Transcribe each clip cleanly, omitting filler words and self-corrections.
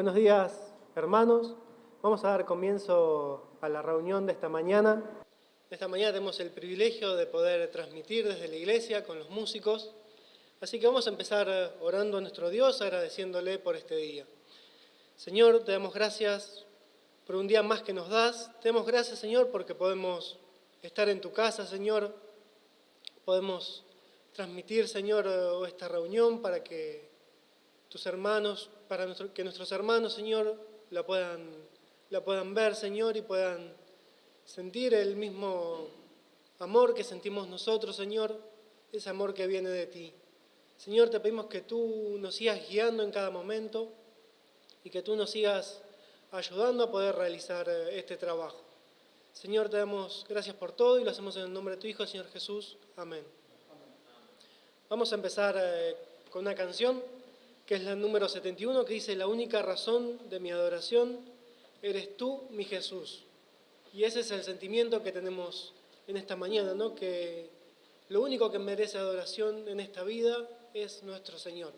Buenos días, hermanos. Vamos a dar comienzo a la reunión de esta mañana. Esta mañana tenemos el privilegio de poder transmitir desde la iglesia con los músicos. Así que vamos a empezar orando a nuestro Dios, agradeciéndole por este día. Señor, te damos gracias por un día más que nos das. Te damos gracias, Señor, porque podemos estar en tu casa, Señor. Podemos transmitir, Señor, esta reunión para que tus hermanos, que nuestros hermanos, Señor, la puedan ver, Señor, y puedan sentir el mismo amor que sentimos nosotros, Señor, ese amor que viene de ti. Señor, te pedimos que tú nos sigas guiando en cada momento y que tú nos sigas ayudando a poder realizar este trabajo. Señor, te damos gracias por todo y lo hacemos en el nombre de tu Hijo, Señor Jesús. Amén. Vamos a empezar con una canción que es la número 71, que dice: la única razón de mi adoración eres tú, mi Jesús. Y ese es el sentimiento que tenemos en esta mañana, ¿no? Que lo único que merece adoración en esta vida es nuestro Señor.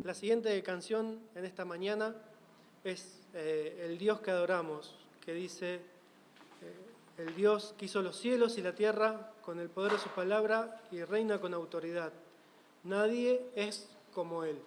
La siguiente canción en esta mañana es El Dios que adoramos, que dice: el Dios que hizo los cielos y la tierra con el poder de su palabra y reina con autoridad. Nadie es como Él.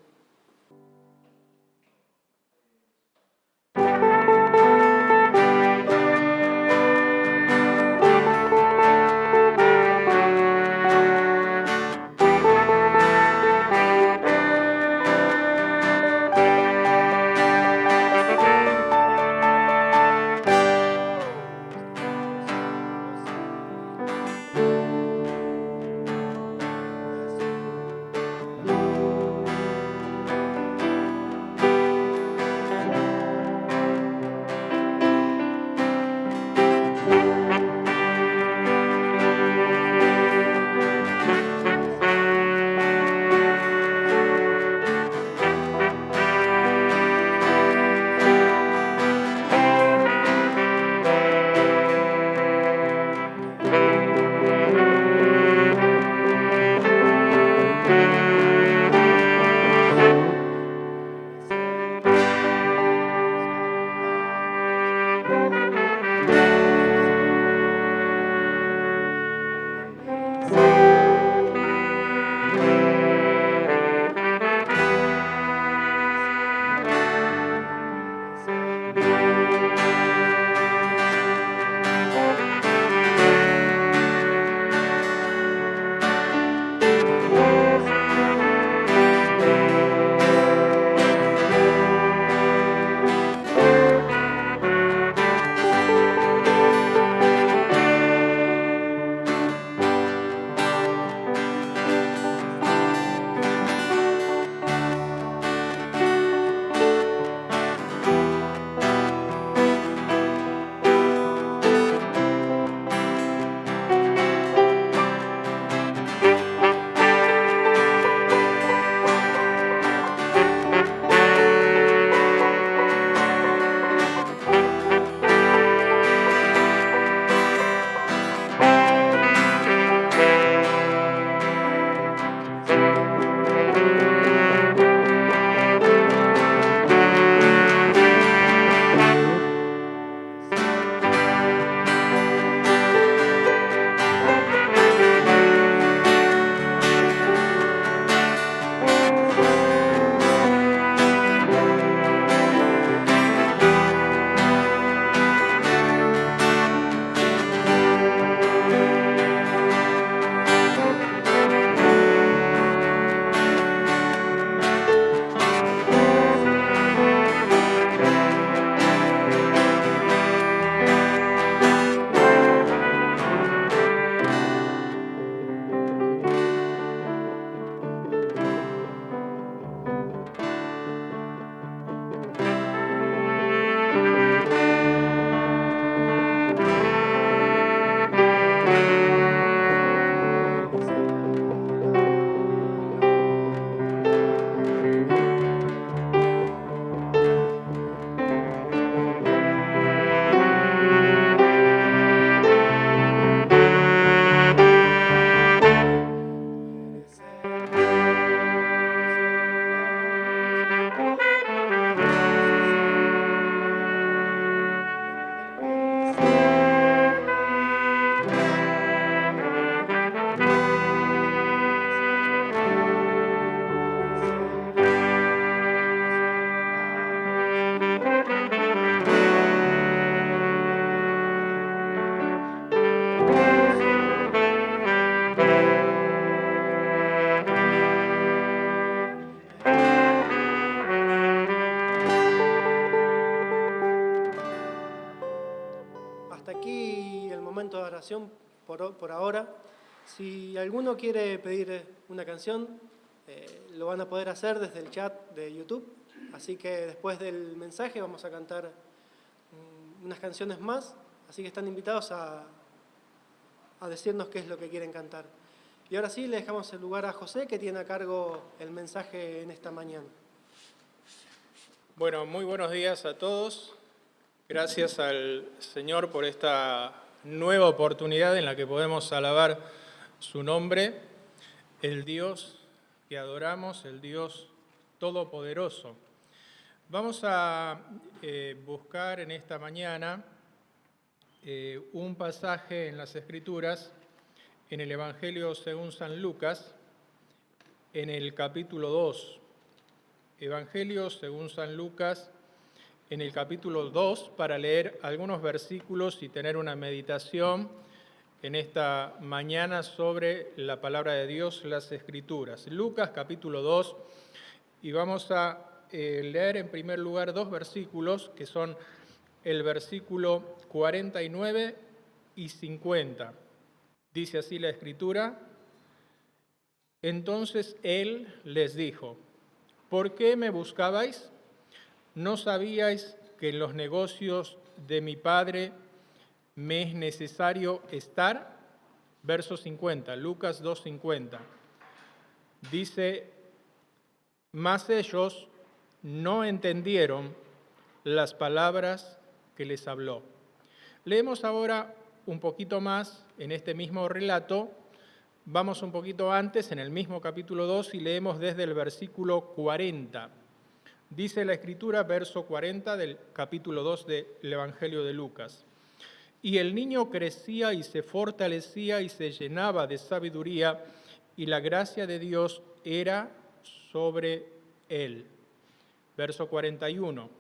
momento de oración por ahora. Si alguno quiere pedir una canción, lo van a poder hacer desde el chat de YouTube. Así que después del mensaje vamos a cantar unas canciones más. Así que están invitados a decirnos qué es lo que quieren cantar. Y ahora sí, le dejamos el lugar a José, que tiene a cargo el mensaje en esta mañana. Bueno, muy buenos días a todos. Gracias al Señor por esta nueva oportunidad en la que podemos alabar su nombre, el Dios que adoramos, el Dios todopoderoso. Vamos a buscar en esta mañana un pasaje en las Escrituras, en el Evangelio según San Lucas, en el capítulo 2. Evangelio según San Lucas, en el capítulo 2, para leer algunos versículos y tener una meditación en esta mañana sobre la palabra de Dios, las Escrituras. Lucas capítulo 2, y vamos a leer en primer lugar dos versículos, que son el versículo 49 y 50. Dice así la Escritura: Entonces él les dijo: ¿Por qué me buscabais? ¿No sabíais que en los negocios de mi Padre me es necesario estar? Verso 50, Lucas 2:50. Dice: Mas ellos no entendieron las palabras que les habló. Leemos ahora un poquito más en este mismo relato. Vamos un poquito antes, en el mismo capítulo 2, y leemos desde el versículo 40. Dice la Escritura, verso 40 del capítulo 2 del Evangelio de Lucas: Y el niño crecía y se fortalecía y se llenaba de sabiduría, y la gracia de Dios era sobre él. Verso 41.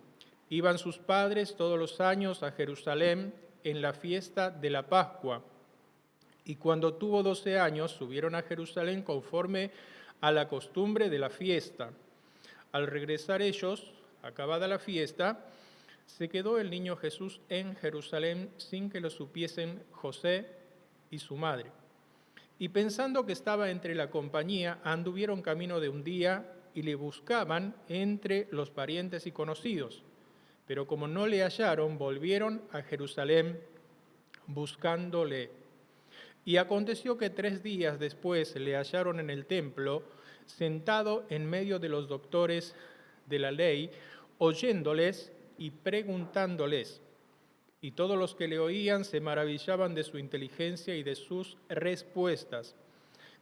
Iban sus padres todos los años a Jerusalén en la fiesta de la Pascua, y cuando tuvo 12 años subieron a Jerusalén conforme a la costumbre de la fiesta. Al regresar ellos, acabada la fiesta, se quedó el niño Jesús en Jerusalén sin que lo supiesen José y su madre. Y pensando que estaba entre la compañía, anduvieron camino de un día y le buscaban entre los parientes y conocidos. Pero como no le hallaron, volvieron a Jerusalén buscándole. Y aconteció que 3 días después le hallaron en el templo, sentado en medio de los doctores de la ley, oyéndoles y preguntándoles. Y todos los que le oían se maravillaban de su inteligencia y de sus respuestas.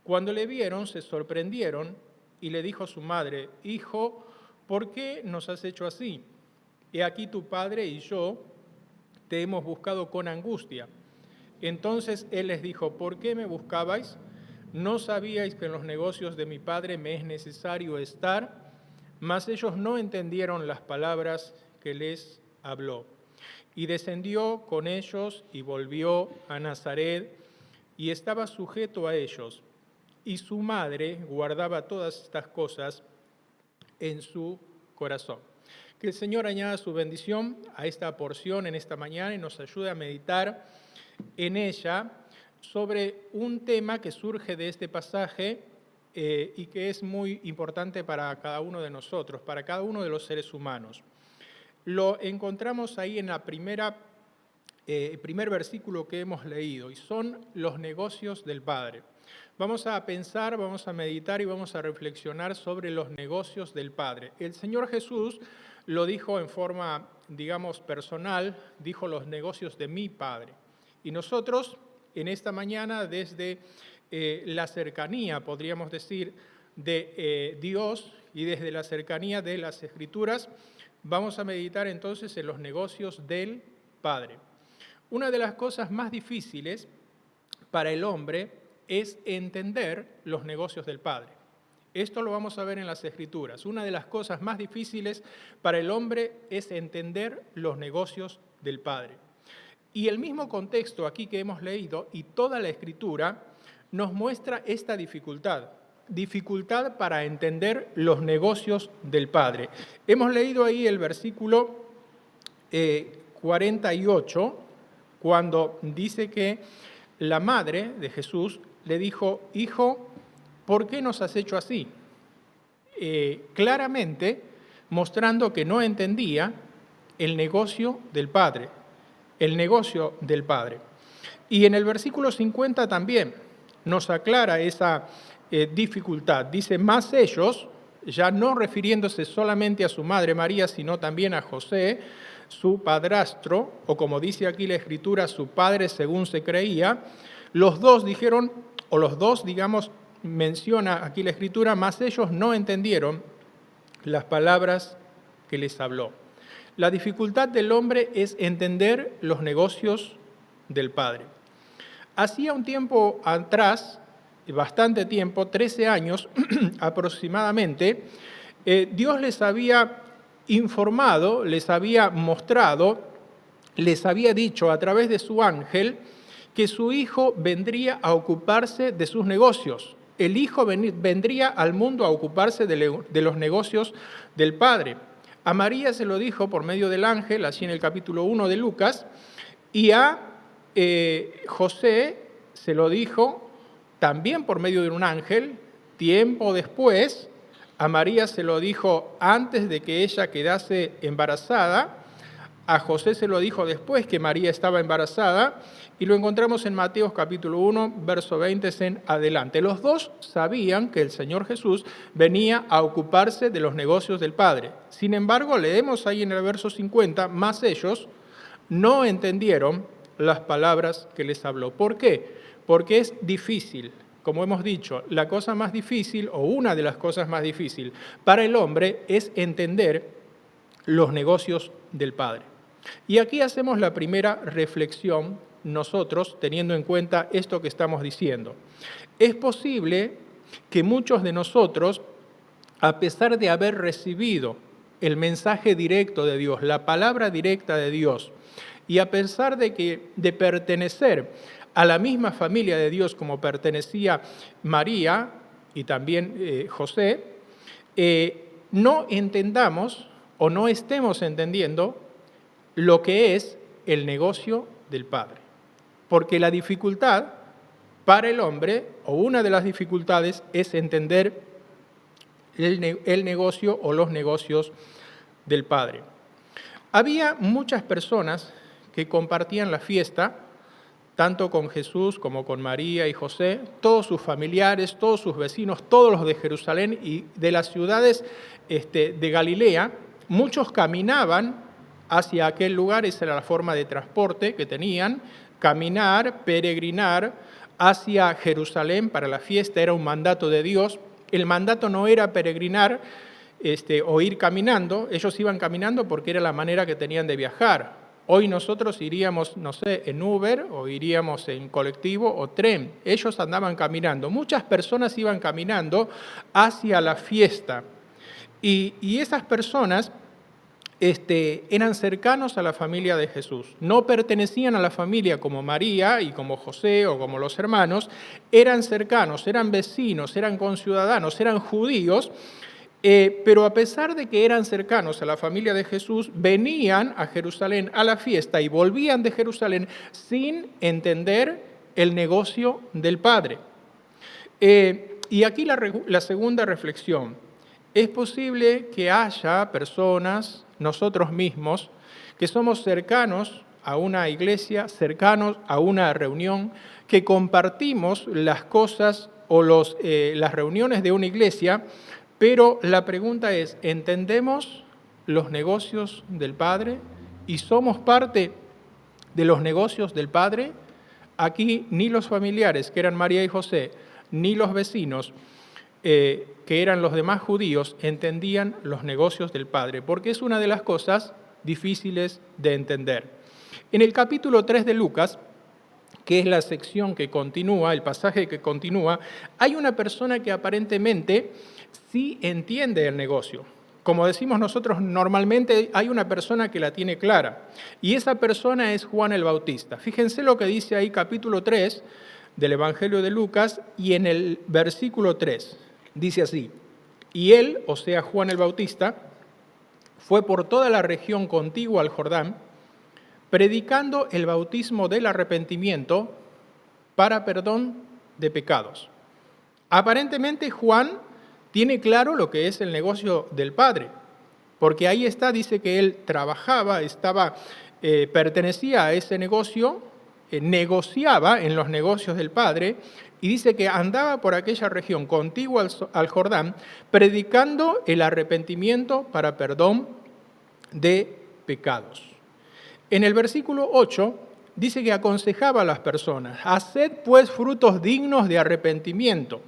Cuando le vieron, se sorprendieron, y le dijo su madre: Hijo, ¿por qué nos has hecho así? He aquí tu padre y yo te hemos buscado con angustia. Entonces él les dijo: ¿Por qué me buscabais? ¿No sabíais que en los negocios de mi padre me es necesario estar? Mas ellos no entendieron las palabras que les habló. Y descendió con ellos y volvió a Nazaret, y estaba sujeto a ellos. Y su madre guardaba todas estas cosas en su corazón. Que el Señor añada su bendición a esta porción en esta mañana y nos ayude a meditar en ella sobre un tema que surge de este pasaje y que es muy importante para cada uno de nosotros, para cada uno de los seres humanos. Lo encontramos ahí en la primer versículo que hemos leído, y son los negocios del Padre. Vamos a pensar, vamos a meditar y vamos a reflexionar sobre los negocios del Padre. El Señor Jesús lo dijo en forma, digamos, personal, dijo: los negocios de mi Padre. Y nosotros, en esta mañana, desde la cercanía, podríamos decir, de Dios y desde la cercanía de las Escrituras, vamos a meditar entonces en los negocios del Padre. Una de las cosas más difíciles para el hombre es entender los negocios del Padre. Esto lo vamos a ver en las Escrituras. Una de las cosas más difíciles para el hombre es entender los negocios del Padre. Y el mismo contexto aquí que hemos leído y toda la Escritura nos muestra esta dificultad para entender los negocios del Padre. Hemos leído ahí el versículo 48, cuando dice que la madre de Jesús le dijo: hijo, ¿por qué nos has hecho así? Claramente mostrando que no entendía el negocio del Padre, el negocio del Padre. Y en el versículo 50 también nos aclara esa dificultad. Dice: más ellos, ya no refiriéndose solamente a su madre María, sino también a José, su padrastro, o como dice aquí la Escritura, su padre según se creía, los dos dijeron, o los dos, digamos, menciona aquí la Escritura, más ellos no entendieron las palabras que les habló. La dificultad del hombre es entender los negocios del Padre. Hacía un tiempo atrás, bastante tiempo, 13 años aproximadamente, Dios les había informado, les había mostrado, les había dicho a través de su ángel que su hijo vendría a ocuparse de sus negocios. El hijo vendría al mundo a ocuparse de los negocios del Padre. A María se lo dijo por medio del ángel, así en el capítulo 1 de Lucas, y a José se lo dijo también por medio de un ángel. Tiempo después, a María se lo dijo antes de que ella quedase embarazada, a José se lo dijo después que María estaba embarazada, y lo encontramos en Mateo capítulo 1, verso 20 en adelante. Los dos sabían que el Señor Jesús venía a ocuparse de los negocios del Padre. Sin embargo, leemos ahí en el verso 50, más ellos no entendieron las palabras que les habló. ¿Por qué? Porque es difícil. Como hemos dicho, la cosa más difícil, o una de las cosas más difíciles para el hombre, es entender los negocios del Padre. Y aquí hacemos la primera reflexión nosotros, teniendo en cuenta esto que estamos diciendo. Es posible que muchos de nosotros, a pesar de haber recibido el mensaje directo de Dios, la palabra directa de Dios, y a pesar de pertenecer a la misma familia de Dios como pertenecía María y también José, no entendamos o no estemos entendiendo lo que es el negocio del Padre. Porque la dificultad para el hombre, o una de las dificultades, es entender el negocio o los negocios del Padre. Había muchas personas que compartían la fiesta, tanto con Jesús como con María y José, todos sus familiares, todos sus vecinos, todos los de Jerusalén y de las ciudades de Galilea. Muchos caminaban hacia aquel lugar, esa era la forma de transporte que tenían, caminar, peregrinar hacia Jerusalén para la fiesta, era un mandato de Dios. El mandato no era peregrinar o ir caminando, ellos iban caminando porque era la manera que tenían de viajar. Hoy nosotros iríamos, no sé, en Uber o iríamos en colectivo o tren. Ellos andaban caminando. Muchas personas iban caminando hacia la fiesta. Y esas personas eran cercanos a la familia de Jesús. No pertenecían a la familia como María y como José o como los hermanos. Eran cercanos, eran vecinos, eran conciudadanos, eran judíos. Pero a pesar de que eran cercanos a la familia de Jesús, venían a Jerusalén a la fiesta y volvían de Jerusalén sin entender el negocio del Padre. Y aquí la segunda reflexión. Es posible que haya personas, nosotros mismos, que somos cercanos a una iglesia, cercanos a una reunión, que compartimos las cosas o las reuniones de una iglesia. Pero la pregunta es, ¿entendemos los negocios del Padre y somos parte de los negocios del Padre? Aquí ni los familiares, que eran María y José, ni los vecinos, que eran los demás judíos, entendían los negocios del Padre, porque es una de las cosas difíciles de entender. En el capítulo 3 de Lucas, que es la sección que continúa, el pasaje que continúa, hay una persona que aparentemente sí entiende el negocio. Como decimos nosotros, normalmente hay una persona que la tiene clara, y esa persona es Juan el Bautista. Fíjense lo que dice ahí capítulo 3 del Evangelio de Lucas, y en el versículo 3 dice así: y él, o sea Juan el Bautista, fue por toda la región contigua al Jordán, predicando el bautismo del arrepentimiento para perdón de pecados. Aparentemente Juan tiene claro lo que es el negocio del Padre, porque ahí está, dice que él trabajaba, pertenecía a ese negocio, negociaba en los negocios del Padre, y dice que andaba por aquella región contigua al Jordán, predicando el arrepentimiento para perdón de pecados. En el versículo 8 dice que aconsejaba a las personas: haced pues frutos dignos de arrepentimiento.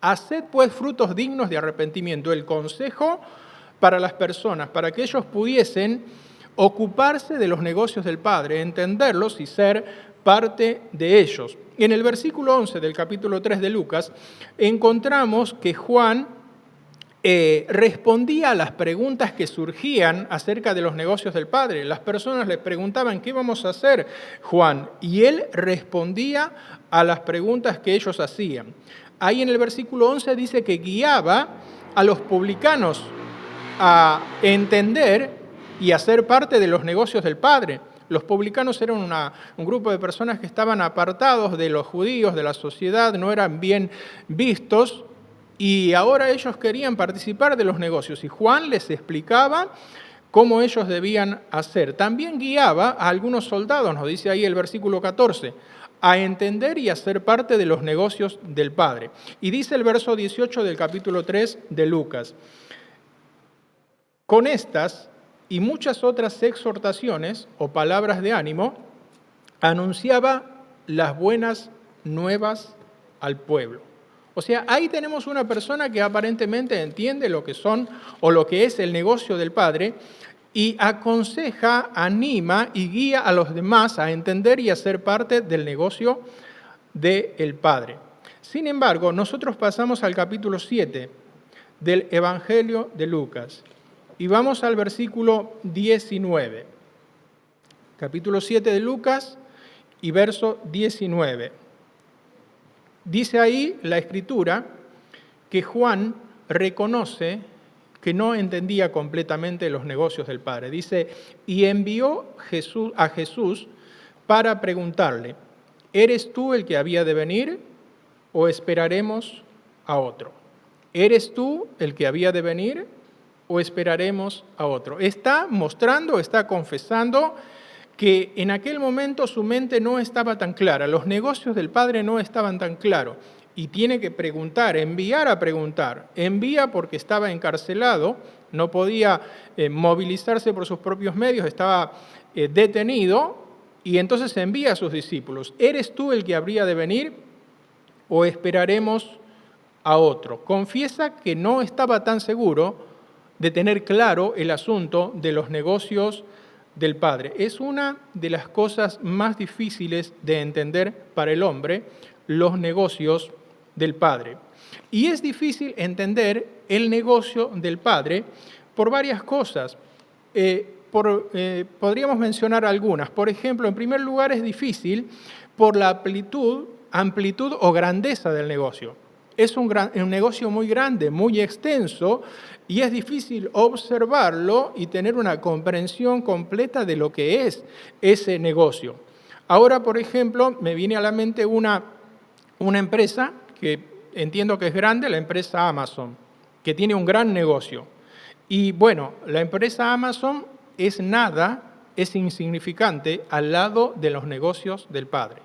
Haced pues frutos dignos de arrepentimiento. El consejo para las personas, para que ellos pudiesen ocuparse de los negocios del Padre, entenderlos y ser parte de ellos. En el versículo 11 del capítulo 3 de Lucas encontramos que Juan respondía a las preguntas que surgían acerca de los negocios del Padre. Las personas le preguntaban: ¿qué vamos a hacer, Juan? Y él respondía a las preguntas que ellos hacían. Ahí en el versículo 11 dice que guiaba a los publicanos a entender y a ser parte de los negocios del Padre. Los publicanos eran un grupo de personas que estaban apartados de los judíos, de la sociedad, no eran bien vistos, y ahora ellos querían participar de los negocios, y Juan les explicaba cómo ellos debían hacer. También guiaba a algunos soldados, nos dice ahí el versículo 14, a entender y a ser parte de los negocios del Padre. Y dice el verso 18 del capítulo 3 de Lucas: con estas y muchas otras exhortaciones o palabras de ánimo, anunciaba las buenas nuevas al pueblo. O sea, ahí tenemos una persona que aparentemente entiende lo que son o lo que es el negocio del Padre, y aconseja, anima y guía a los demás a entender y a ser parte del negocio del Padre. Sin embargo, nosotros pasamos al capítulo 7 del Evangelio de Lucas y vamos al versículo 19. Capítulo 7 de Lucas y verso 19. Dice ahí la Escritura que Juan reconoce que no entendía completamente los negocios del Padre. Dice: y envió a Jesús para preguntarle: ¿eres tú el que había de venir o esperaremos a otro? ¿Eres tú el que había de venir o esperaremos a otro? Está mostrando, está confesando que en aquel momento su mente no estaba tan clara, los negocios del Padre no estaban tan claros, y tiene que preguntar, enviar a preguntar. Envía porque estaba encarcelado, no podía movilizarse por sus propios medios, estaba detenido, y entonces envía a sus discípulos: ¿eres tú el que habría de venir o esperaremos a otro? Confiesa que no estaba tan seguro de tener claro el asunto de los negocios del Padre. Es una de las cosas más difíciles de entender para el hombre, los negocios del Padre. Y es difícil entender el negocio del Padre por varias cosas. Podríamos mencionar algunas. Por ejemplo, en primer lugar, es difícil por la amplitud o grandeza del negocio. Es un negocio muy grande, muy extenso, y es difícil observarlo y tener una comprensión completa de lo que es ese negocio. Ahora, por ejemplo, me viene a la mente una empresa que entiendo que es grande, la empresa Amazon, que tiene un gran negocio. Y bueno, la empresa Amazon es nada, es insignificante al lado de los negocios del Padre.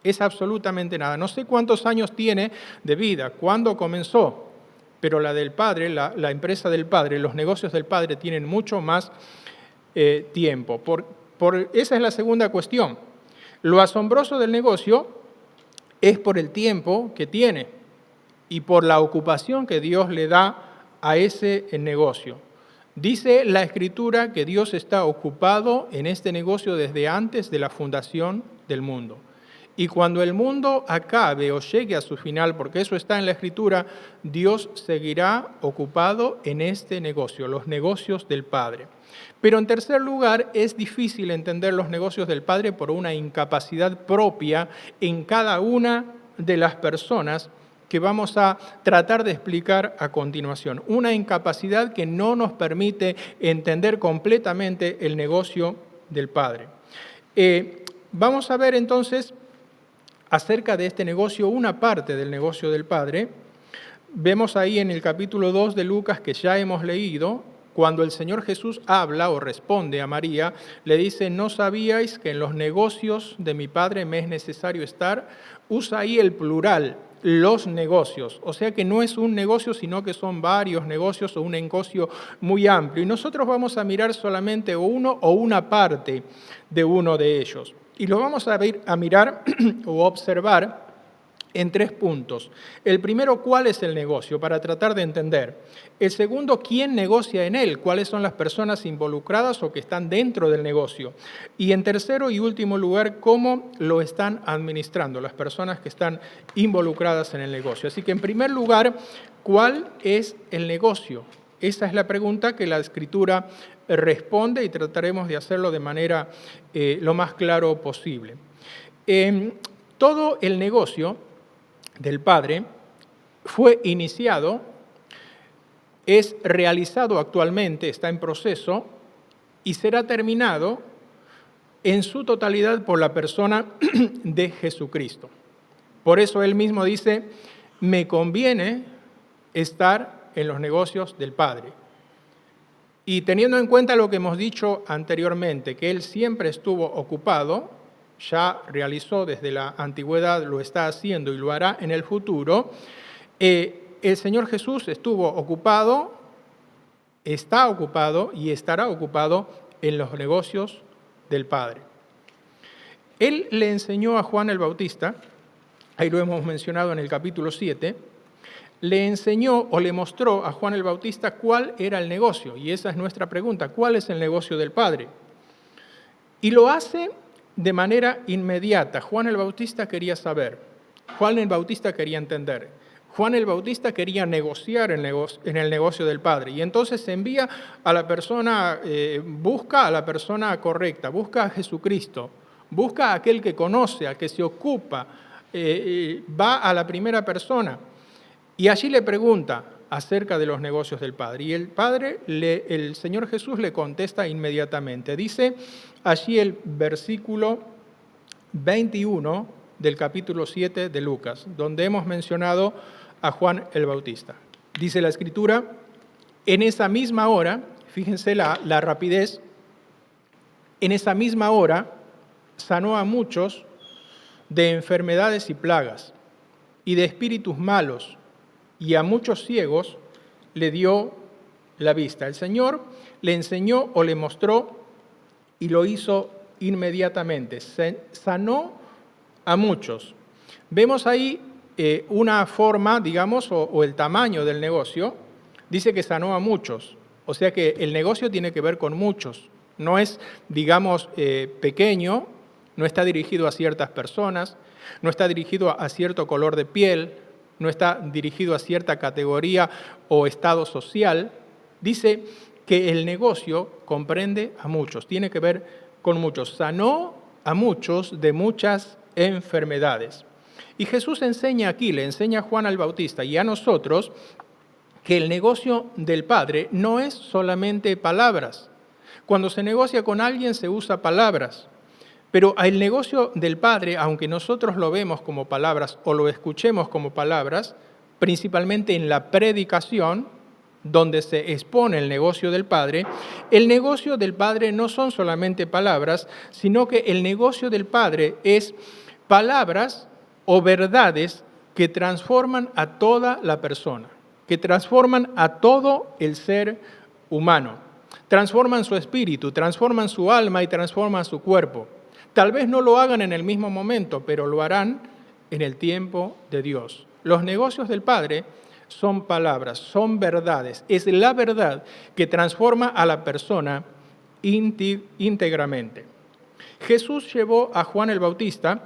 Es absolutamente nada. No sé cuántos años tiene de vida, cuándo comenzó, pero la del Padre, la empresa del Padre, los negocios del Padre tienen mucho más tiempo. Esa es la segunda cuestión. Lo asombroso del negocio es por el tiempo que tiene y por la ocupación que Dios le da a ese negocio. Dice la Escritura que Dios está ocupado en este negocio desde antes de la fundación del mundo. Y cuando el mundo acabe o llegue a su final, porque eso está en la Escritura, Dios seguirá ocupado en este negocio, los negocios del Padre. Pero en tercer lugar, es difícil entender los negocios del Padre por una incapacidad propia en cada una de las personas que vamos a tratar de explicar a continuación. Una incapacidad que no nos permite entender completamente el negocio del Padre. Vamos a ver entonces acerca de este negocio, una parte del negocio del Padre. Vemos ahí en el capítulo 2 de Lucas, que ya hemos leído, cuando el Señor Jesús habla o responde a María, le dice: ¿no sabíais que en los negocios de mi Padre me es necesario estar? Usa ahí el plural, los negocios. O sea que no es un negocio, sino que son varios negocios o un negocio muy amplio. Y nosotros vamos a mirar solamente uno o una parte de uno de ellos. Y lo vamos a mirar o observar en 3 puntos. El primero, ¿cuál es el negocio? Para tratar de entender. El segundo, ¿quién negocia en él? ¿Cuáles son las personas involucradas o que están dentro del negocio? Y en tercero y último lugar, ¿cómo lo están administrando las personas que están involucradas en el negocio? Así que en primer lugar, ¿cuál es el negocio? Esa es la pregunta que la Escritura responde y trataremos de hacerlo de manera lo más claro posible. Todo el negocio del Padre fue iniciado, es realizado actualmente, está en proceso y será terminado en su totalidad por la persona de Jesucristo. Por eso él mismo dice: me conviene estar en los negocios del Padre. Y teniendo en cuenta lo que hemos dicho anteriormente, que él siempre estuvo ocupado, ya realizó desde la antigüedad, lo está haciendo y lo hará en el futuro, el Señor Jesús estuvo ocupado, está ocupado y estará ocupado en los negocios del Padre. Él le enseñó a Juan el Bautista, ahí lo hemos mencionado en el capítulo 7, le enseñó o le mostró a Juan el Bautista cuál era el negocio. Y esa es nuestra pregunta: ¿cuál es el negocio del Padre? Y lo hace de manera inmediata. Juan el Bautista quería saber, Juan el Bautista quería entender, Juan el Bautista quería negociar en el negocio del Padre. Y entonces se envía a la persona, busca a la persona correcta, busca a Jesucristo, busca a aquel que conoce, a que se ocupa, va a la primera persona. Y allí le pregunta acerca de los negocios del Padre. Y el Señor Jesús le contesta inmediatamente. Dice allí el versículo 21 del capítulo 7 de Lucas, donde hemos mencionado a Juan el Bautista. Dice la Escritura: en esa misma hora, fíjense la rapidez, en esa misma hora sanó a muchos de enfermedades y plagas y de espíritus malos, y a muchos ciegos le dio la vista. El Señor le enseñó o le mostró y lo hizo inmediatamente. Sanó a muchos. Vemos ahí una forma, digamos, o el tamaño del negocio. Dice que sanó a muchos. O sea que el negocio tiene que ver con muchos. No es, digamos, pequeño, no está dirigido a ciertas personas, no está dirigido a cierto color de piel, no está dirigido a cierta categoría o estado social. Dice que el negocio comprende a muchos, tiene que ver con muchos. Sanó a muchos de muchas enfermedades. Y Jesús enseña aquí, le enseña a Juan el Bautista y a nosotros, que el negocio del Padre no es solamente palabras. Cuando se negocia con alguien se usa palabras. Pero el negocio del Padre, aunque nosotros lo vemos como palabras o lo escuchemos como palabras, principalmente en la predicación, donde se expone el negocio del Padre, el negocio del Padre no son solamente palabras, sino que el negocio del Padre es palabras o verdades que transforman a toda la persona, que transforman a todo el ser humano, transforman su espíritu, transforman su alma y transforman su cuerpo. Tal vez no lo hagan en el mismo momento, pero lo harán en el tiempo de Dios. Los negocios del Padre son palabras, son verdades. Es la verdad que transforma a la persona íntegramente. Jesús llevó a Juan el Bautista,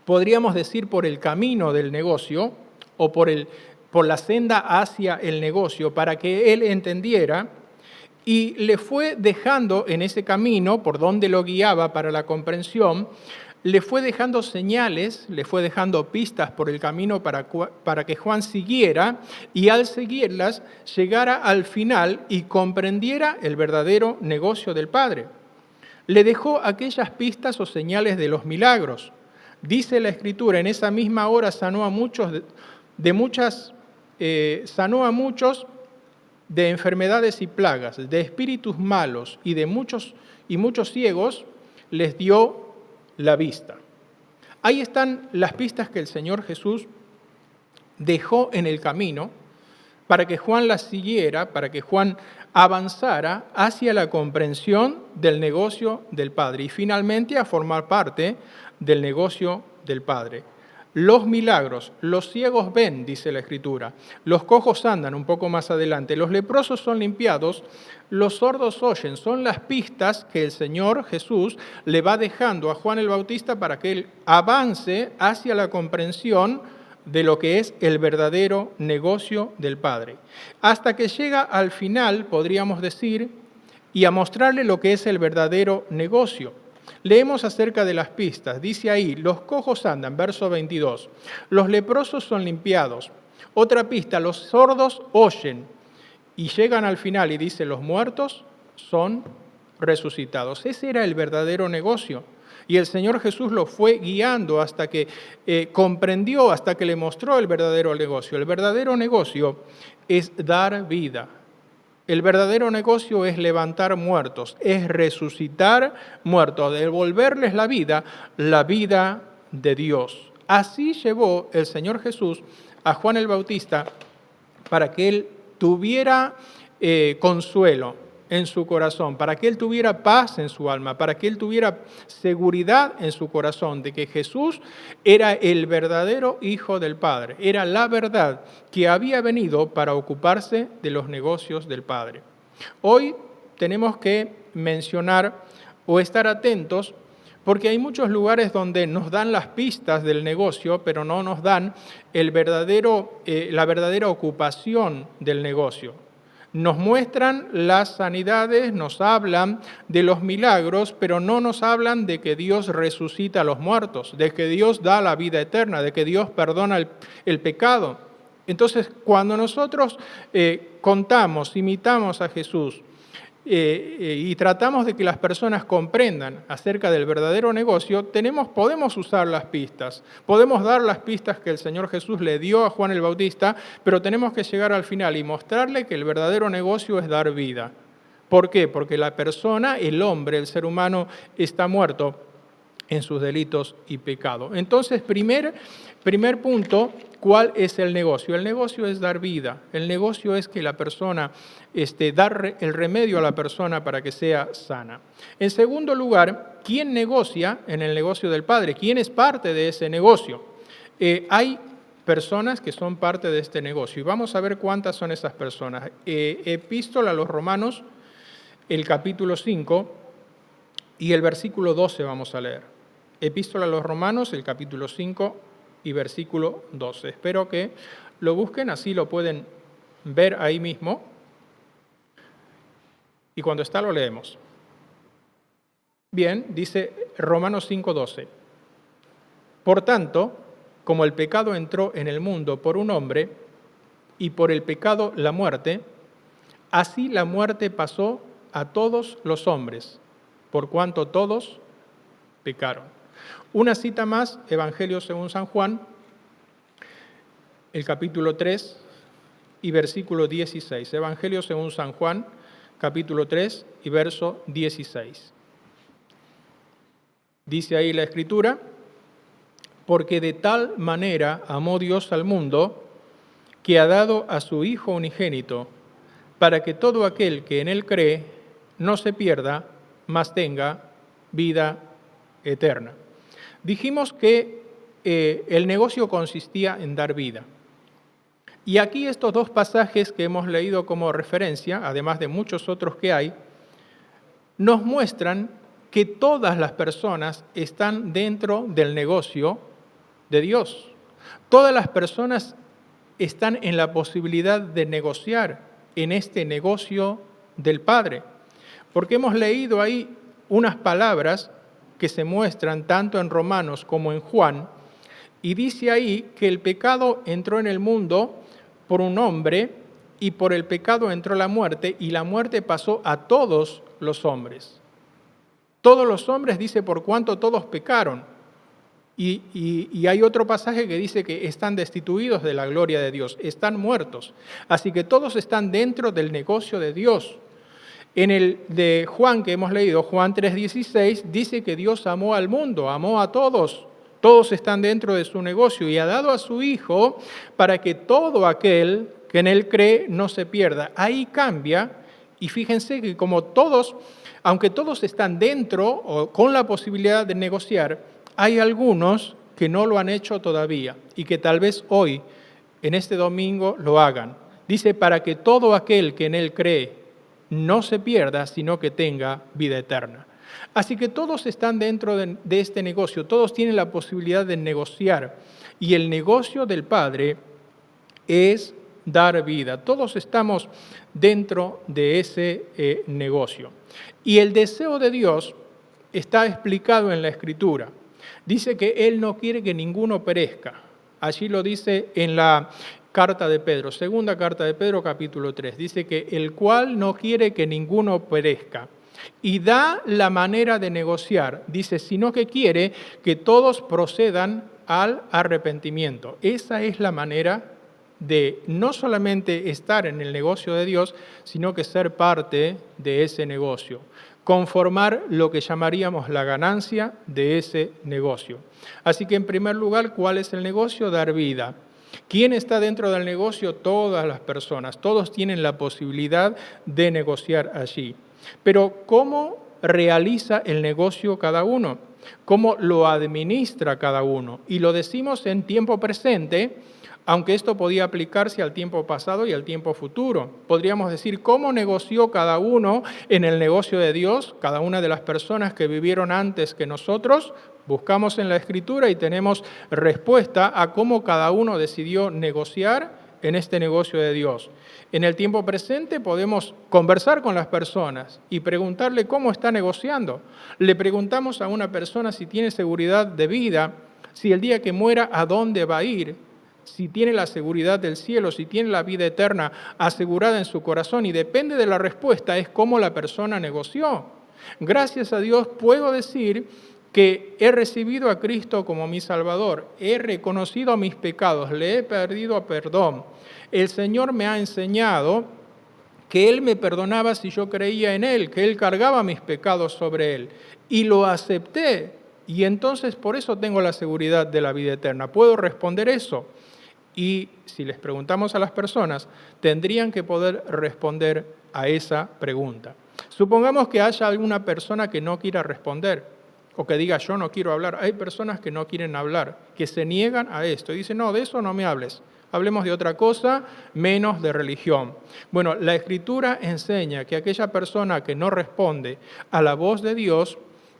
podríamos decir, por el camino del negocio o por la senda hacia el negocio, para que él entendiera. Y le fue dejando en ese camino, por donde lo guiaba para la comprensión, le fue dejando señales, le fue dejando pistas por el camino para que Juan siguiera, y al seguirlas llegara al final y comprendiera el verdadero negocio del Padre. Le dejó aquellas pistas o señales de los milagros. Dice la Escritura, en esa misma hora sanó a muchos de enfermedades y plagas, de espíritus malos y muchos ciegos les dio la vista. Ahí están las pistas que el Señor Jesús dejó en el camino para que Juan las siguiera, para que Juan avanzara hacia la comprensión del negocio del Padre y finalmente a formar parte del negocio del Padre. Los milagros, los ciegos ven, dice la Escritura, los cojos andan un poco más adelante, los leprosos son limpiados, los sordos oyen, son las pistas que el Señor Jesús le va dejando a Juan el Bautista para que él avance hacia la comprensión de lo que es el verdadero negocio del Padre. Hasta que llega al final, podríamos decir, y a mostrarle lo que es el verdadero negocio. Leemos acerca de las pistas. Dice ahí, los cojos andan, verso 22. Los leprosos son limpiados. Otra pista, los sordos oyen. Y llegan al final y dice, los muertos son resucitados. Ese era el verdadero negocio. Y el Señor Jesús lo fue guiando hasta que comprendió, hasta que le mostró el verdadero negocio. El verdadero negocio es dar vida. El verdadero negocio es levantar muertos, es resucitar muertos, devolverles la vida de Dios. Así llevó el Señor Jesús a Juan el Bautista para que él tuviera consuelo en su corazón, para que él tuviera paz en su alma, para que él tuviera seguridad en su corazón de que Jesús era el verdadero Hijo del Padre, era la verdad que había venido para ocuparse de los negocios del Padre. Hoy tenemos que mencionar o estar atentos porque hay muchos lugares donde nos dan las pistas del negocio, pero no nos dan la verdadera ocupación del negocio. Nos muestran las sanidades, nos hablan de los milagros, pero no nos hablan de que Dios resucita a los muertos, de que Dios da la vida eterna, de que Dios perdona el pecado. Entonces, cuando nosotros imitamos a Jesús y tratamos de que las personas comprendan acerca del verdadero negocio, podemos usar las pistas, podemos dar las pistas que el Señor Jesús le dio a Juan el Bautista, pero tenemos que llegar al final y mostrarle que el verdadero negocio es dar vida. ¿Por qué? Porque la persona, el hombre, el ser humano, está muerto en sus delitos y pecados. Entonces, primer punto, ¿cuál es el negocio? El negocio es dar vida. El negocio es que la persona, dar el remedio a la persona para que sea sana. En segundo lugar, ¿quién negocia en el negocio del Padre? ¿Quién es parte de ese negocio? Hay personas que son parte de este negocio y vamos a ver cuántas son esas personas. Epístola a los Romanos, el capítulo 5 y el versículo 12 vamos a leer. Epístola a los Romanos, el capítulo 5 y versículo 12. Espero que lo busquen, así lo pueden ver ahí mismo. Y cuando está lo leemos. Bien, dice Romanos 5:12. Por tanto, como el pecado entró en el mundo por un hombre, y por el pecado la muerte, así la muerte pasó a todos los hombres, por cuanto todos pecaron. Una cita más, Evangelio según San Juan, el capítulo 3 y versículo 16. Evangelio según San Juan, capítulo 3 y verso 16. Dice ahí la Escritura, porque de tal manera amó Dios al mundo, que ha dado a su Hijo unigénito, para que todo aquel que en Él cree no se pierda, mas tenga vida eterna. Dijimos que el negocio consistía en dar vida. Y aquí estos dos pasajes que hemos leído como referencia, además de muchos otros que hay, nos muestran que todas las personas están dentro del negocio de Dios. Todas las personas están en la posibilidad de negociar en este negocio del Padre. Porque hemos leído ahí unas palabras que se muestran tanto en Romanos como en Juan, y dice ahí que el pecado entró en el mundo por un hombre, y por el pecado entró la muerte, y la muerte pasó a todos los hombres. Todos los hombres, dice, por cuanto todos pecaron. Y hay otro pasaje que dice que están destituidos de la gloria de Dios, están muertos. Así que todos están dentro del negocio de Dios. En el de Juan que hemos leído, Juan 3:16, dice que Dios amó al mundo, amó a todos. Todos están dentro de su negocio y ha dado a su Hijo para que todo aquel que en Él cree no se pierda. Ahí cambia y fíjense que como todos, aunque todos están dentro o con la posibilidad de negociar, hay algunos que no lo han hecho todavía y que tal vez hoy, en este domingo, lo hagan. Dice, para que todo aquel que en Él cree no se pierda, sino que tenga vida eterna. Así que todos están dentro de este negocio, todos tienen la posibilidad de negociar. Y el negocio del Padre es dar vida. Todos estamos dentro de ese negocio. Y el deseo de Dios está explicado en la Escritura. Dice que Él no quiere que ninguno perezca. Allí lo dice en la carta de Pedro, segunda carta de Pedro, capítulo 3. Dice que el cual no quiere que ninguno perezca. Y da la manera de negociar. Dice, sino que quiere que todos procedan al arrepentimiento. Esa es la manera de no solamente estar en el negocio de Dios, sino que ser parte de ese negocio. Conformar lo que llamaríamos la ganancia de ese negocio. Así que en primer lugar, ¿cuál es el negocio? Dar vida. ¿Quién está dentro del negocio? Todas las personas. Todos tienen la posibilidad de negociar allí. Pero ¿cómo realiza el negocio cada uno? ¿Cómo lo administra cada uno? Y lo decimos en tiempo presente, aunque esto podía aplicarse al tiempo pasado y al tiempo futuro. Podríamos decir cómo negoció cada uno en el negocio de Dios, cada una de las personas que vivieron antes que nosotros. Buscamos en la Escritura y tenemos respuesta a cómo cada uno decidió negociar en este negocio de Dios. En el tiempo presente podemos conversar con las personas y preguntarle cómo está negociando. Le preguntamos a una persona si tiene seguridad de vida, si el día que muera, ¿a dónde va a ir? Si tiene la seguridad del cielo, si tiene la vida eterna asegurada en su corazón, y depende de la respuesta, es cómo la persona negoció. Gracias a Dios puedo decir que he recibido a Cristo como mi Salvador, he reconocido mis pecados, le he pedido perdón. El Señor me ha enseñado que Él me perdonaba si yo creía en Él, que Él cargaba mis pecados sobre Él, y lo acepté, y entonces por eso tengo la seguridad de la vida eterna. Puedo responder eso. Y si les preguntamos a las personas, tendrían que poder responder a esa pregunta. Supongamos que haya alguna persona que no quiera responder o que diga yo no quiero hablar. Hay personas que no quieren hablar, que se niegan a esto y dicen no, de eso no me hables. Hablemos de otra cosa, menos de religión. Bueno, la Escritura enseña que aquella persona que no responde a la voz de Dios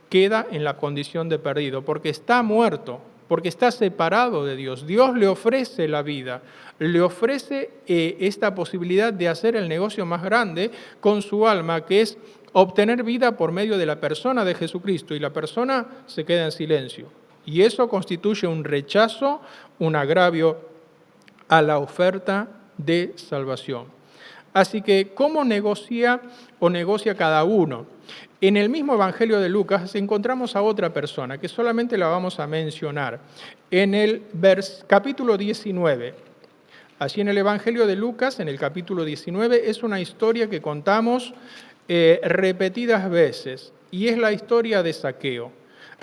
queda en la condición de perdido porque está muerto. Porque está separado de Dios. Dios le ofrece la vida, le ofrece esta posibilidad de hacer el negocio más grande con su alma, que es obtener vida por medio de la persona de Jesucristo, y la persona se queda en silencio. Y eso constituye un rechazo, un agravio a la oferta de salvación. Así que, ¿cómo negocia cada uno? En el mismo Evangelio de Lucas encontramos a otra persona que solamente la vamos a mencionar. En el capítulo 19, allí en el Evangelio de Lucas, en el capítulo 19, es una historia que contamos repetidas veces y es la historia de Zaqueo.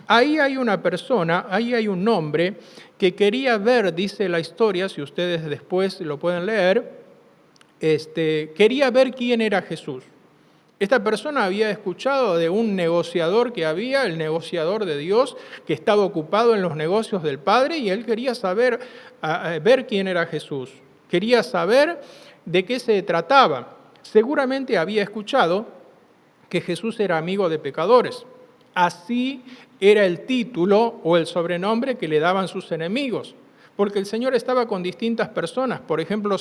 Ahí hay una persona, ahí hay un hombre que quería ver, dice la historia, si ustedes después lo pueden leer, quería ver quién era Jesús. Esta persona había escuchado de un negociador que había, el negociador de Dios, que estaba ocupado en los negocios del Padre, y él quería saber, ver quién era Jesús. Quería saber de qué se trataba. Seguramente había escuchado que Jesús era amigo de pecadores. Así era el título o el sobrenombre que le daban sus enemigos. Porque el Señor estaba con distintas personas. Por ejemplo,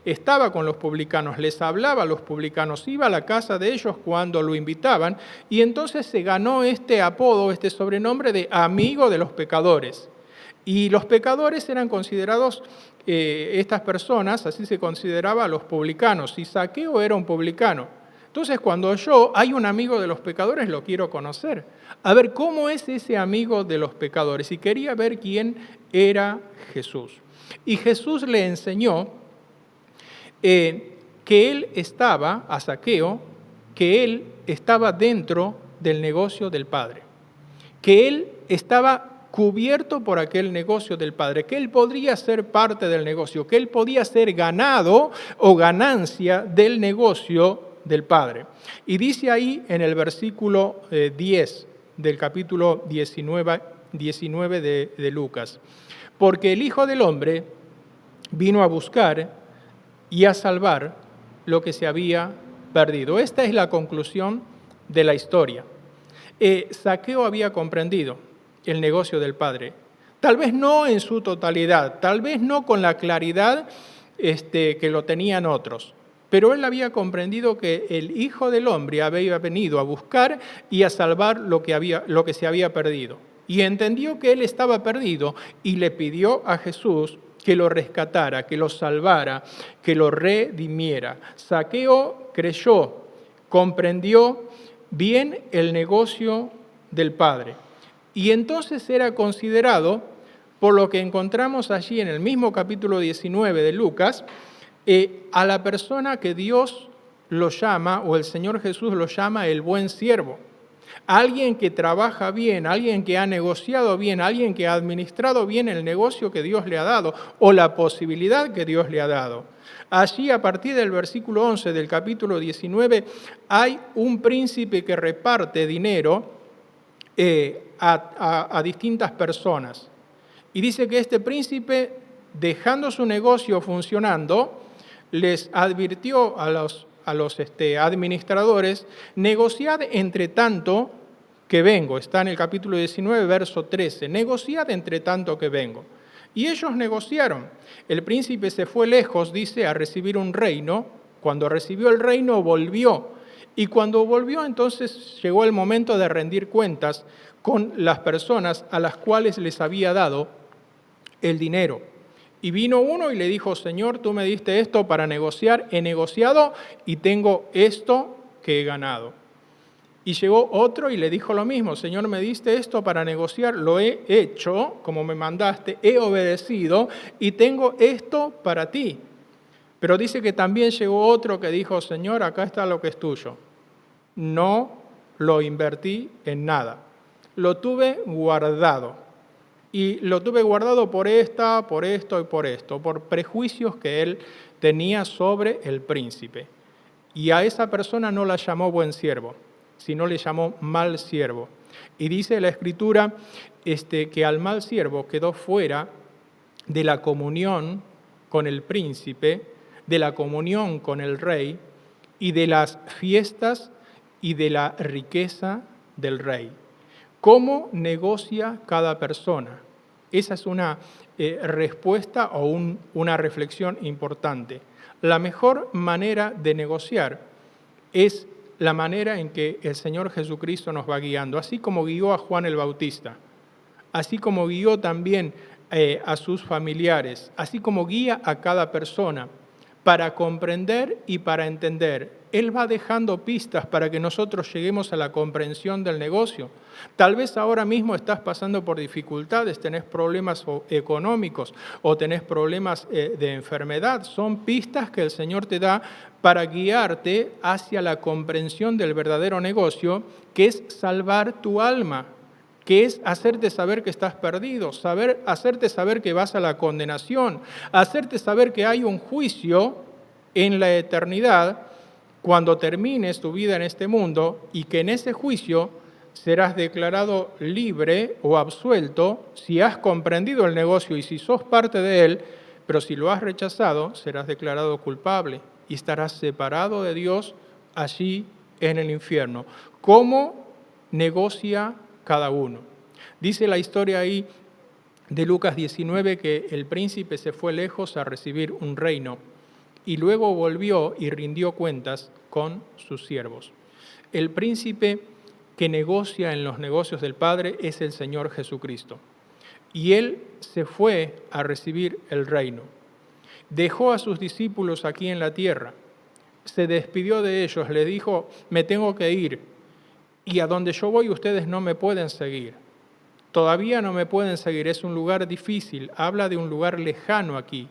estaba con los publicanos, les hablaba a los publicanos, iba a la casa de ellos cuando lo invitaban, y entonces se ganó este apodo, este sobrenombre de amigo de los pecadores. Y los pecadores eran considerados, estas personas, así se consideraba a los publicanos, y Zaqueo era un publicano. Entonces, cuando hay un amigo de los pecadores, lo quiero conocer. A ver, ¿cómo es ese amigo de los pecadores? Y quería ver quién era Jesús. Y Jesús le enseñó que él estaba, a Zaqueo, que él estaba dentro del negocio del Padre, que él estaba cubierto por aquel negocio del Padre, que él podría ser parte del negocio, que él podía ser ganado o ganancia del negocio del Padre. Y dice ahí en el versículo 10 del capítulo 19 de Lucas, porque el Hijo del Hombre vino a buscar y a salvar lo que se había perdido. Esta es la conclusión de la historia. Zaqueo había comprendido el negocio del Padre, tal vez no en su totalidad, tal vez no con la claridad que lo tenían otros, pero él había comprendido que el Hijo del Hombre había venido a buscar y a salvar lo que se había perdido. Y entendió que él estaba perdido y le pidió a Jesús que lo rescatara, que lo salvara, que lo redimiera. Zaqueo creyó, comprendió bien el negocio del Padre. Y entonces era considerado, por lo que encontramos allí en el mismo capítulo 19 de Lucas, a la persona que Dios lo llama, o el Señor Jesús lo llama el buen siervo. Alguien que trabaja bien, alguien que ha negociado bien, alguien que ha administrado bien el negocio que Dios le ha dado o la posibilidad que Dios le ha dado. Allí, a partir del versículo 11 del capítulo 19, hay un príncipe que reparte dinero a distintas personas. Y dice que este príncipe, dejando su negocio funcionando, les advirtió a los administradores: negociad entre tanto que vengo. Está en el capítulo 19, verso 13. Negociad entre tanto que vengo. Y ellos negociaron. El príncipe se fue lejos, dice, a recibir un reino. Cuando recibió el reino, volvió. Y cuando volvió, entonces llegó el momento de rendir cuentas con las personas a las cuales les había dado el dinero. Y vino uno y le dijo: Señor, tú me diste esto para negociar, he negociado y tengo esto que he ganado. Y llegó otro y le dijo lo mismo: Señor, me diste esto para negociar, lo he hecho como me mandaste, he obedecido y tengo esto para ti. Pero dice que también llegó otro que dijo: Señor, acá está lo que es tuyo. No lo invertí en nada, lo tuve guardado. Y lo tuve guardado por esto y por esto, por prejuicios que él tenía sobre el príncipe. Y a esa persona no la llamó buen siervo, sino le llamó mal siervo. Y dice la Escritura que al mal siervo quedó fuera de la comunión con el príncipe, de la comunión con el rey y de las fiestas y de la riqueza del rey. ¿Cómo negocia cada persona? Esa es una respuesta o una reflexión importante. La mejor manera de negociar es la manera en que el Señor Jesucristo nos va guiando, así como guió a Juan el Bautista, así como guió también a sus familiares, así como guía a cada persona para comprender y para entender. Él va dejando pistas para que nosotros lleguemos a la comprensión del negocio. Tal vez ahora mismo estás pasando por dificultades, tenés problemas económicos o tenés problemas de enfermedad. Son pistas que el Señor te da para guiarte hacia la comprensión del verdadero negocio, que es salvar tu alma, que es hacerte saber que estás perdido, hacerte saber que vas a la condenación, hacerte saber que hay un juicio en la eternidad cuando termines tu vida en este mundo y que en ese juicio serás declarado libre o absuelto si has comprendido el negocio y si sos parte de él, pero si lo has rechazado, serás declarado culpable y estarás separado de Dios allí en el infierno. ¿Cómo negocia cada uno? Dice la historia ahí de Lucas 19 que el príncipe se fue lejos a recibir un reino y luego volvió y rindió cuentas con sus siervos. El príncipe que negocia en los negocios del Padre es el Señor Jesucristo. Y él se fue a recibir el reino. Dejó a sus discípulos aquí en la tierra. se despidió de ellos, les dijo, me tengo que ir, y a donde yo voy ustedes no me pueden seguir. Todavía no me pueden seguir, es un lugar difícil, habla de un lugar lejano aquí.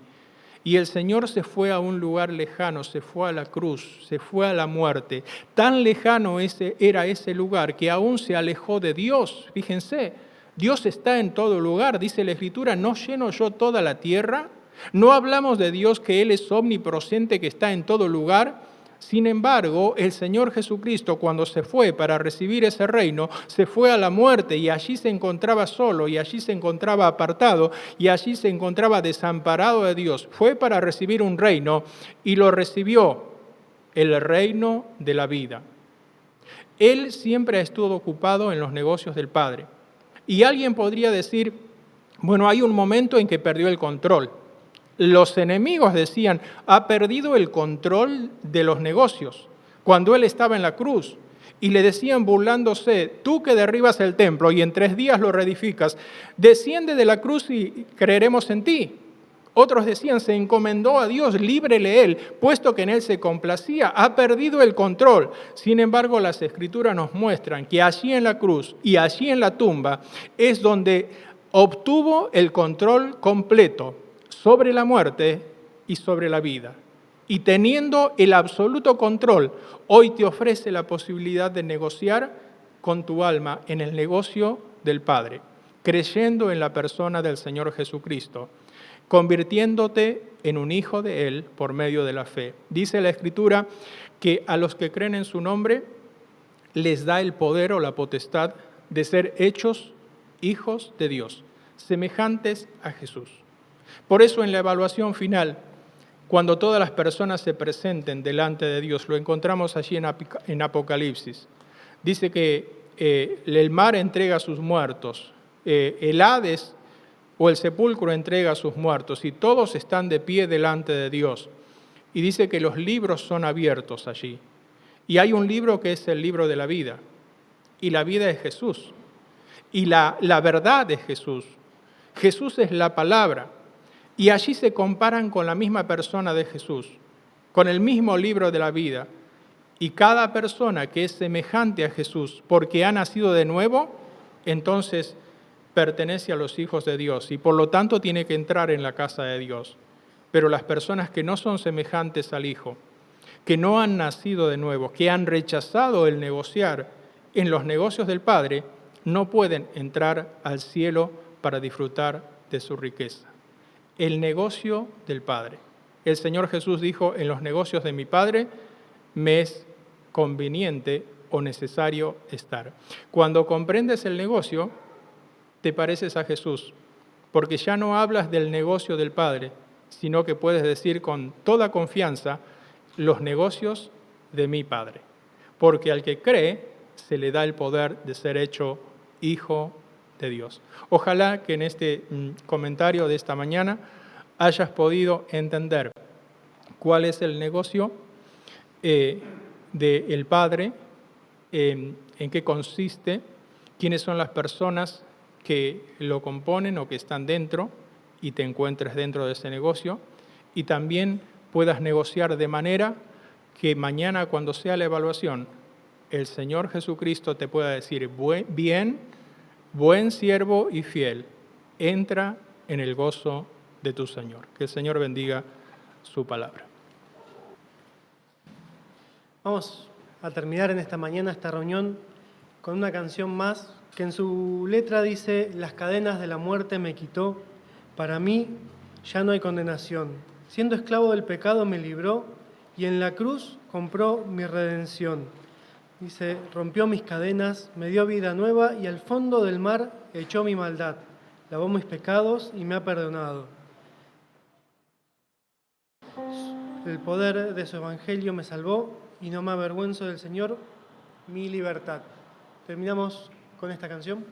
Y el Señor se fue a un lugar lejano, se fue a la cruz, se fue a la muerte. Tan lejano era ese lugar que aún se alejó de Dios. Fíjense, Dios está en todo lugar, dice la Escritura, ¿no lleno yo toda la tierra? ¿No hablamos de Dios que Él es omnipresente, que está en todo lugar? Sin embargo, el Señor Jesucristo, cuando se fue para recibir ese reino, se fue a la muerte y allí se encontraba solo, y allí se encontraba apartado, y allí se encontraba desamparado de Dios. Fue para recibir un reino y lo recibió, el reino de la vida. Él siempre estuvo ocupado en los negocios del Padre. Y alguien podría decir, bueno, hay un momento en que perdió el control. Los enemigos decían, ha perdido el control de los negocios, cuando Él estaba en la cruz. Y le decían burlándose, tú que derribas el templo y en 3 días lo reedificas, desciende de la cruz y creeremos en ti. Otros decían, se encomendó a Dios, líbrele Él, puesto que en Él se complacía, ha perdido el control. Sin embargo, las Escrituras nos muestran que allí en la cruz y allí en la tumba es donde obtuvo el control completo sobre la muerte y sobre la vida. Y teniendo el absoluto control, hoy te ofrece la posibilidad de negociar con tu alma en el negocio del Padre, creyendo en la persona del Señor Jesucristo, convirtiéndote en un hijo de Él por medio de la fe. Dice la Escritura que a los que creen en su nombre les da el poder o la potestad de ser hechos hijos de Dios, semejantes a Jesús. Por eso en la evaluación final, cuando todas las personas se presenten delante de Dios, lo encontramos allí en Apocalipsis. Dice que el mar entrega a sus muertos, el Hades o el sepulcro entrega a sus muertos, y todos están de pie delante de Dios. Y dice que los libros son abiertos allí. Y hay un libro que es el libro de la vida, y la vida es Jesús, y la verdad es Jesús. Jesús es la palabra. Y allí se comparan con la misma persona de Jesús, con el mismo libro de la vida. Y cada persona que es semejante a Jesús porque ha nacido de nuevo, entonces pertenece a los hijos de Dios y por lo tanto tiene que entrar en la casa de Dios. Pero las personas que no son semejantes al Hijo, que no han nacido de nuevo, que han rechazado el negociar en los negocios del Padre, no pueden entrar al cielo para disfrutar de su riqueza. El negocio del Padre. El Señor Jesús dijo, en los negocios de mi Padre me es conveniente o necesario estar. Cuando comprendes el negocio, te pareces a Jesús, porque ya no hablas del negocio del Padre, sino que puedes decir con toda confianza, los negocios de mi Padre. Porque al que cree, se le da el poder de ser hecho hijo de Dios. Ojalá que en este comentario de esta mañana hayas podido entender cuál es el negocio del Padre, en qué consiste, quiénes son las personas que lo componen o que están dentro y te encuentres dentro de ese negocio, y también puedas negociar de manera que mañana cuando sea la evaluación, el Señor Jesucristo te pueda decir, bien, buen siervo y fiel, entra en el gozo de tu Señor. Que el Señor bendiga su palabra. Vamos a terminar en esta mañana esta reunión con una canción más que en su letra dice, las cadenas de la muerte me quitó, para mí ya no hay condenación. Siendo esclavo del pecado me libró y en la cruz compró mi redención. Dice, rompió mis cadenas, me dio vida nueva y al fondo del mar echó mi maldad. Lavó mis pecados y me ha perdonado. El poder de su evangelio me salvó y no me avergüenzo del Señor, mi libertad. Terminamos con esta canción.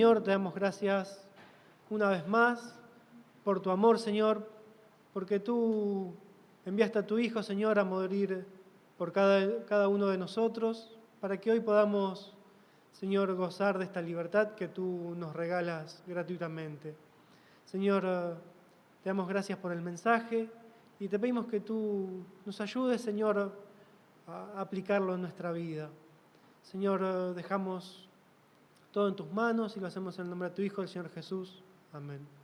Señor, te damos gracias una vez más por tu amor, Señor, porque tú enviaste a tu Hijo, Señor, a morir por cada uno de nosotros, para que hoy podamos, Señor, gozar de esta libertad que tú nos regalas gratuitamente. Señor, te damos gracias por el mensaje y te pedimos que tú nos ayudes, Señor, a aplicarlo en nuestra vida. Señor, dejamos todo en tus manos y lo hacemos en el nombre de tu Hijo, el Señor Jesús. Amén.